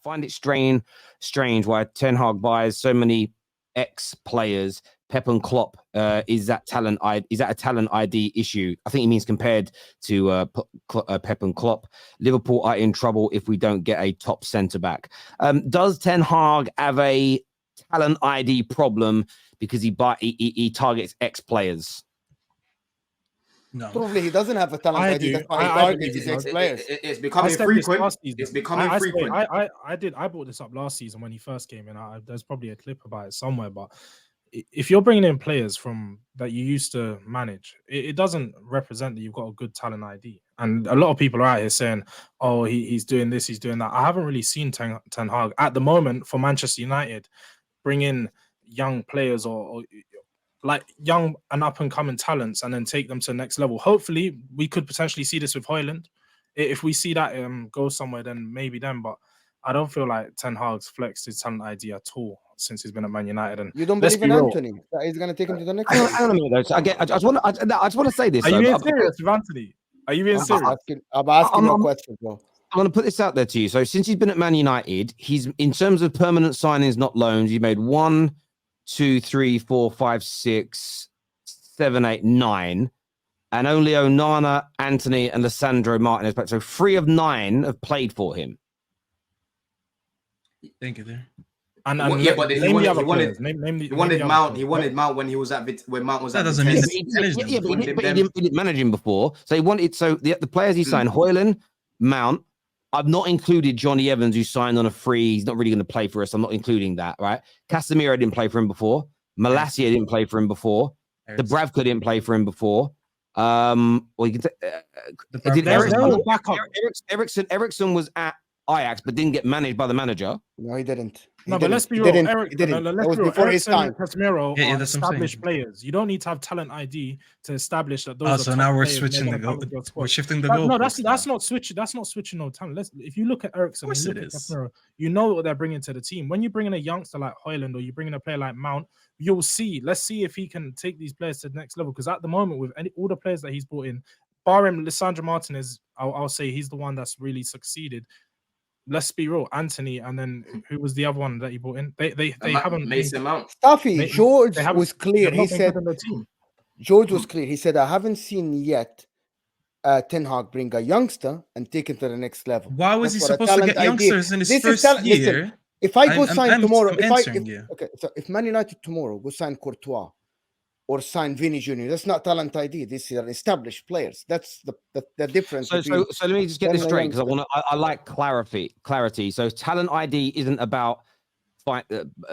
find it strange why Ten Hag buys so many ex-players. Pep and Klopp, is that a talent ID issue? I think he means compared to Pep and Klopp. Liverpool are in trouble if we don't get a top centre-back. Does Ten Hag have a talent ID problem because he targets ex-players? No. Probably he doesn't have a talent ID. That's why he targets his ex-players. It's becoming frequent. It's becoming frequent. I brought this up last season when he first came in. There's probably a clip about it somewhere, but if you're bringing in players from that you used to manage, it doesn't represent that you've got a good talent ID. And a lot of people are out here saying, oh, he's doing this, he's doing that. I haven't really seen Ten Hag at the moment for Manchester United bring in young players or like young and up-and-coming talents and then take them to the next level. Hopefully, we could potentially see this with Højlund. If we see that go somewhere, then maybe then. But I don't feel like Ten Hag's flexed his talent ID at all since he's been at Man United. And you don't believe in Anthony? That he's going to take him to the next level? Hang on a minute, though. I just want to say this. Are you being serious with Anthony? Are you being serious? I'm asking you a question, bro. I'm going to put this out there to you. So since he's been at Man United, he's, in terms of permanent signings, not loans, he made 1, 2, 3, 4, 5, 6, 7, 8, 9. And only Onana, Anthony, and Lissandro Martinez. So 3 of 9 have played for him. Thank you there. And yeah, but he wanted Mount. He wanted Mount when he was when Mount was. That at doesn't mean. He didn't manage him before. So he wanted. So the players he signed: Højlund, Mount. I've not included Johnny Evans, who signed on a free. He's not really going to play for us. I'm not including that. Right? Casemiro didn't play for him before. Malacia didn't play for him before. Dubravka didn't play for him before. Well, you can Ericsson was at Ajax, but didn't get managed by the manager. No, he didn't. But let's be real. Eric, that was before his time. Casemiro are established players. You don't need to have talent ID to establish that those are so now we're switching the goal. We're shifting the goal. No, that's not switching. That's not switching no talent. If you look at Ericsson, and look at Casemiro, you know what they're bringing to the team. When you bring in a youngster like Højlund or you bring in a player like Mount, you'll see. Let's see if he can take these players to the next level. Because at the moment, with all the players that he's brought in, barring Lissandro Martinez, I'll say he's the one that's really succeeded. Let's be real, Anthony, and then who was the other one that he brought in? They haven't. Mason Mount. Stuffy. George was clear. He said George was clear. He said I haven't seen yet Ten Hag bring a youngster and take him to the next level. Why was he supposed to get youngsters in his first year? Listen, if I go sign tomorrow, if Man United tomorrow go sign Courtois or sign Vinny Jr., that's not talent ID. These are established players. That's the difference. So let me just get this straight, because I like clarity. So talent ID isn't about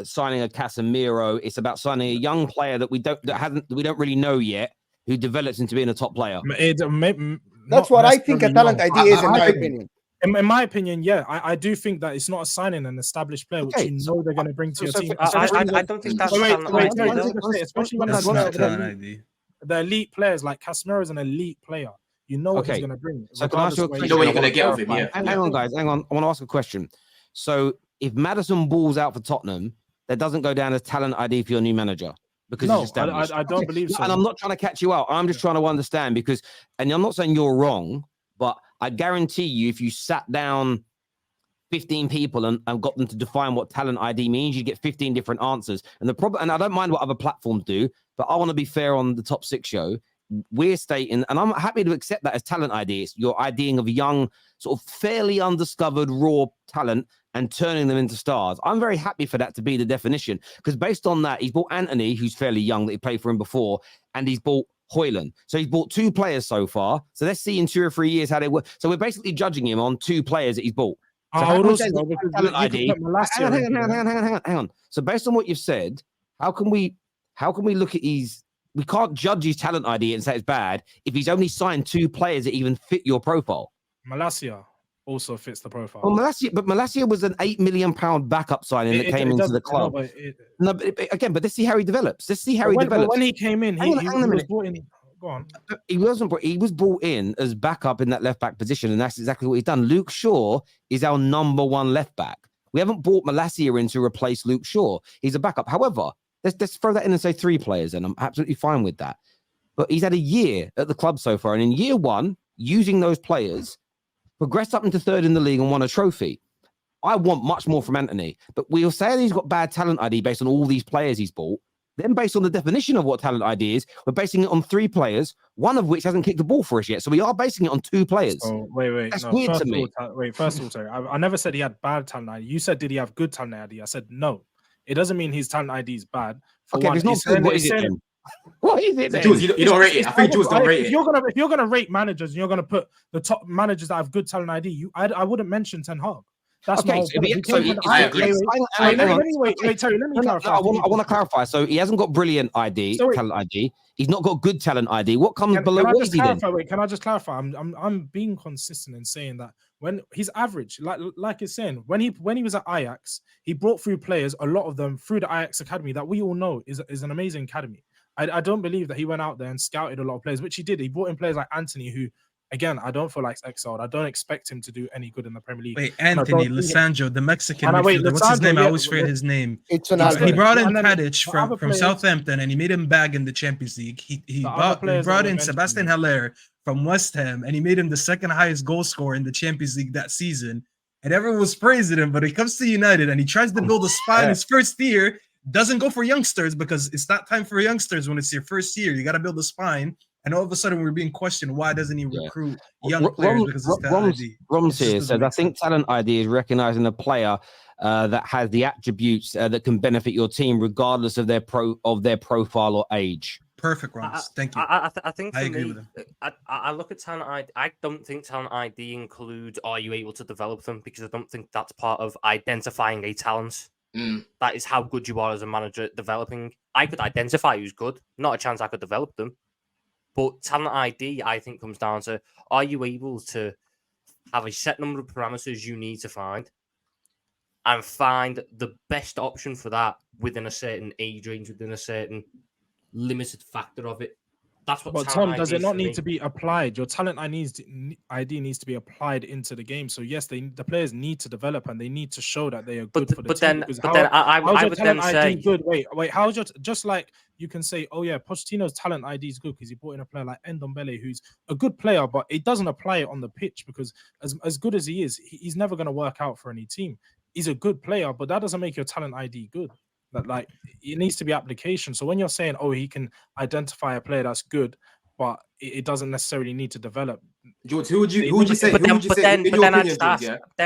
signing a Casemiro. It's about signing a young player that we don't really know yet, who develops into being a top player. That's what I think a talent ID is, in my opinion. In my opinion, yeah, I do think that it's not a signing an established player, which you know they're going to bring to your team. I don't think that's especially when the elite players, like Casemiro is an elite player. You know what he's going to bring. So can I ask you a question? You know what you're going to get with him, yeah. Hang on, guys. Hang on. I want to ask a question. So if Maddison balls out for Tottenham, that doesn't go down as talent ID for your new manager? Because I don't believe so. And I'm not trying to catch you out. I'm just trying to understand, because, and I'm not saying you're wrong, but I guarantee you, if you sat down 15 people and got them to define what talent ID means, you get 15 different answers. And the problem, and I don't mind what other platforms do, but I want to be fair on the Top 6 show. We're stating, and I'm happy to accept that as talent ID. It's your IDing of young, sort of fairly undiscovered raw talent and turning them into stars. I'm very happy for that to be the definition, because based on that, he's bought Anthony, who's fairly young, that he played for him before, and he's bought Højlund. So he's bought 2 players so far. So let's see in 2 or 3 years how they work. So we're basically judging him on 2 players that he's bought. So hang on. So based on what you've said, how can we look at we can't judge his talent ID and say it's bad if he's only signed 2 players that even fit your profile. Malacia also fits the profile. Well, Malacia was an £8 million backup signing that came into the club. But let's see how he develops. Let's see how he develops. When he came in, he was brought in. Go on. He was brought in as backup in that left back position, and that's exactly what he's done. Luke Shaw is our number 1 left back. We haven't brought Malacia in to replace Luke Shaw. He's a backup. However, let's throw that in and say 3 players, and I'm absolutely fine with that. But he's had a year at the club so far, and in year 1, using those players, progressed up into 3rd in the league and won a trophy. I want much more from Anthony. But we'll say that he's got bad talent ID based on all these players he's bought. Then based on the definition of what talent ID is, we're basing it on 3 players, one of which hasn't kicked the ball for us yet. So we are basing it on 2 players. Oh, wait. That's weird to me. First of all, sorry. I never said he had bad talent ID. You said, did he have good talent ID? I said, no. It doesn't mean his talent ID is bad. Okay, if it's not good, what is it then? What is it then? Jules, you don't rate it. I think Jules don't rate it. If you're gonna rate managers and you're gonna put the top managers that have good talent ID, I wouldn't mention Ten Hag. That's okay. I want to clarify. So he hasn't got brilliant ID, talent ID. He's not got good talent ID. What comes below? What is he then? Can I just clarify? I'm being consistent in saying that when he's average, like it's saying, when he was at Ajax, he brought through players, a lot of them through the Ajax academy that we all know is an amazing academy. I don't believe that he went out there and scouted a lot of players, which he did. He brought in players like Anthony, who, again, I don't feel like excelled. I don't expect him to do any good in the Premier League. Wait, Anthony Lisandro, the Mexican midfielder. What's his name? I always forget his name. He brought in Terrace from Southampton, and he made him bag in the Champions League. He brought in Sebastian Haller from West Ham, and he made him the second highest goal scorer in the Champions League that season. And everyone was praising him, but he comes to United, and he tries to build a spine his first year. Doesn't go for youngsters because it's not time for youngsters when it's your first year. You got to build a spine. And all of a sudden, we're being questioned, why doesn't he recruit young players? Because it's talent ID. Rom's here says, I think talent ID is recognizing a player that has the attributes that can benefit your team regardless of their profile or age. Perfect, Roms. Thank you. I think I agree with him. I look at talent ID. I don't think talent ID includes, are you able to develop them? Because I don't think that's part of identifying a talent. That is how good you are as a manager at developing. I could identify who's good. Not a chance I could develop them. But talent ID, I think, comes down to, are you able to have a set number of parameters you need to find and find the best option for that within a certain age range, within a certain limited factor of it? That's what. But Tom, does it not need to be applied? Your talent ID needs to be applied into the game. So yes, the players need to develop and they need to show that they are good for the team. I would then say, good. Wait. How's your, just like you can say, oh yeah, Pochettino's talent ID is good because he brought in a player like Ndombele, who's a good player, but it doesn't apply it on the pitch because as good as he is, he's never going to work out for any team. He's a good player, but that doesn't make your talent ID good. Like it needs to be application. So when you're saying, oh, he can identify a player that's good, but it doesn't necessarily need to develop. George, who would you say? Then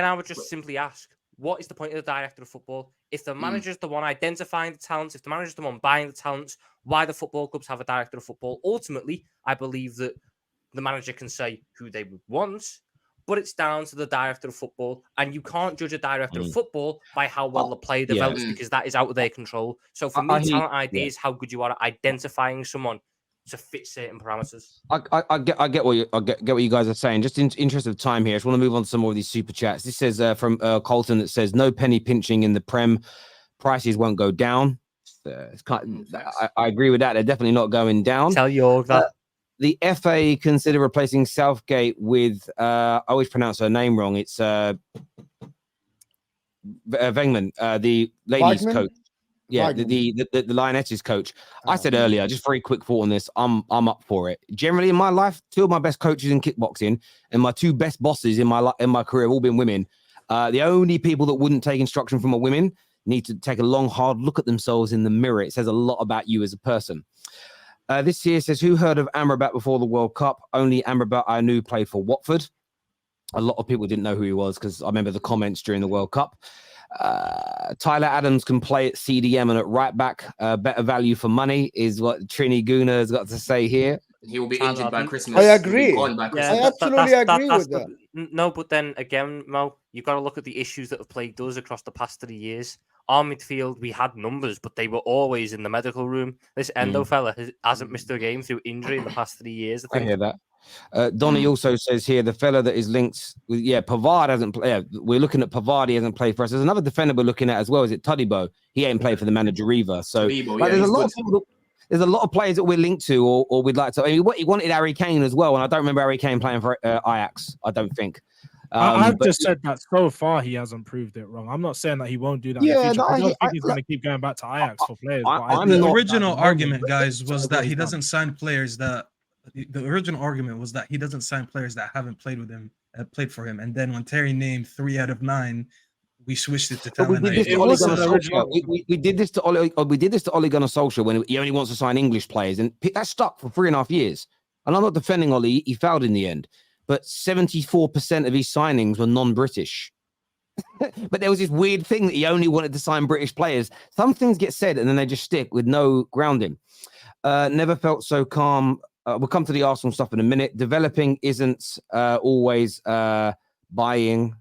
I would just simply ask, what is the point of the director of football? If the manager's the one identifying the talents, if the manager's the one buying the talents, why the football clubs have a director of football? Ultimately, I believe that the manager can say who they would want, but it's down to the director of football, and you can't judge a director of football by how well the player develops because that is out of their control. So for me, talent ID is how good you are at identifying someone to fit certain parameters. I get what you guys are saying. Just in interest of time here, I just want to move on to some more of these super chats. This says from Colton that says no penny pinching in the Prem, prices won't go down. It's I agree with that. They're definitely not going down. Tell you that. The FA consider replacing Southgate with I always pronounce her name wrong. It's Wenger, the ladies coach. Yeah, the Lionesses coach. I said earlier, just very quick thought on this. I'm up for it. Generally in my life, 2 of my best coaches in kickboxing and my 2 best bosses in my career have all been women. The only people that wouldn't take instruction from a woman need to take a long, hard look at themselves in the mirror. It says a lot about you as a person. This here says, who heard of Amrabat before the World Cup? Only Amrabat I knew played for Watford. A lot of people didn't know who he was because I remember the comments during the World Cup. Tyler Adams can play at CDM and at right back. Better value for money is what Trini Guna has got to say here. He will be injured by Christmas. I agree. I absolutely agree with that. No, but then again, Mo, you've got to look at the issues that have plagued us across the past 3 years. Our midfield, we had numbers, but they were always in the medical room. This Endo fella hasn't missed a game through injury in the past 3 years. I hear that. Donny also says here, the fella that is linked with, Pavard hasn't played. Yeah, we're looking at Pavard, he hasn't played for us. There's another defender we're looking at as well. Is it Todibo? He ain't played for the manager either. So there's a lot of people there's a lot of players that we're linked to or we'd like to. I mean, he wanted Harry Kane as well, and I don't remember Harry Kane playing for Ajax. I don't think. I've just said that so far he hasn't proved it wrong. I'm not saying that he won't do that in the future. I don't think he's going to keep going back to Ajax for players. The original argument, guys, was that he doesn't sign players that. The original argument was that he doesn't sign players that haven't played with him, played for him. And then when Terry named 3 out of 9 we switched it to But we talent did this ID. to Ole Gunnar Solskjaer. We did this to Ole Gunnar Solskjaer when he only wants to sign English players, and that stuck for 3.5 years. And I'm not defending Ole; he failed in the end. But 74% of his signings were non-British. But there was this weird thing that he only wanted to sign British players. Some things get said and then they just stick with no grounding. Never felt so calm. We'll come to the Arsenal stuff in a minute. Developing isn't always buying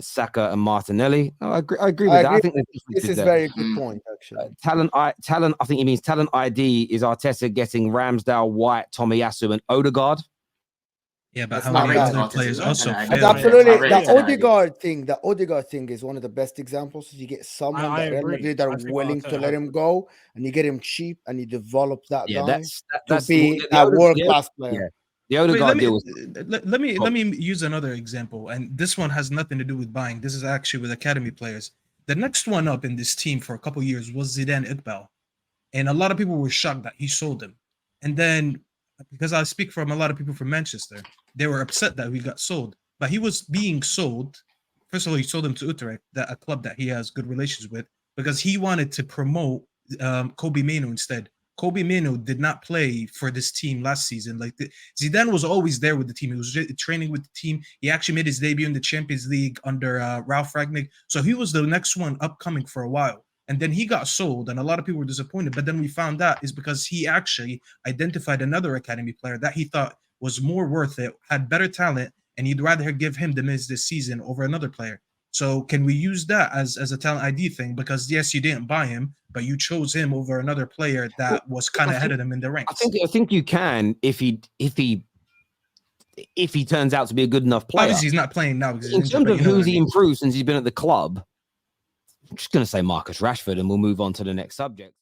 Saka and Martinelli. No, I agree with that. I think this is a very good point, actually. Talent. I think he means talent ID is Arteta getting Ramsdale, White, Tomiyasu, and Odegaard. Yeah, but how many other players also failed? Absolutely, the Odegaard thing is one of the best examples. You get someone that Real Madrid are willing to let him go, and you get him cheap, and you develop that guy to be a world-class player. Yeah. The Odegaard deal. Let me use another example, and this one has nothing to do with buying. This is actually with academy players. The next one up in this team for a couple of years was Zidane Iqbal, and a lot of people were shocked that he sold him, and then. Because I speak from a lot of people from Manchester, they were upset that we got sold. But he was being sold. First of all, he sold him to Utrecht, a club that he has good relations with, because he wanted to promote Kobbie Mainoo instead. Kobbie Mainoo did not play for this team last season. Zidane was always there with the team. He was training with the team. He actually made his debut in the Champions League under Ralf Rangnick. So he was the next one upcoming for a while. And then he got sold, and a lot of people were disappointed. But then we found out is because he actually identified another academy player that he thought was more worth it, had better talent, and he'd rather give him the miss this season over another player. So can we use that as a talent ID thing? Because yes, you didn't buy him, but you chose him over another player that was kind of ahead of him in the ranks. I think you can if he turns out to be a good enough player. Obviously, he's not playing now. In terms of who's he improved since he's been at the club, I'm just going to say Marcus Rashford, and we'll move on to the next subject.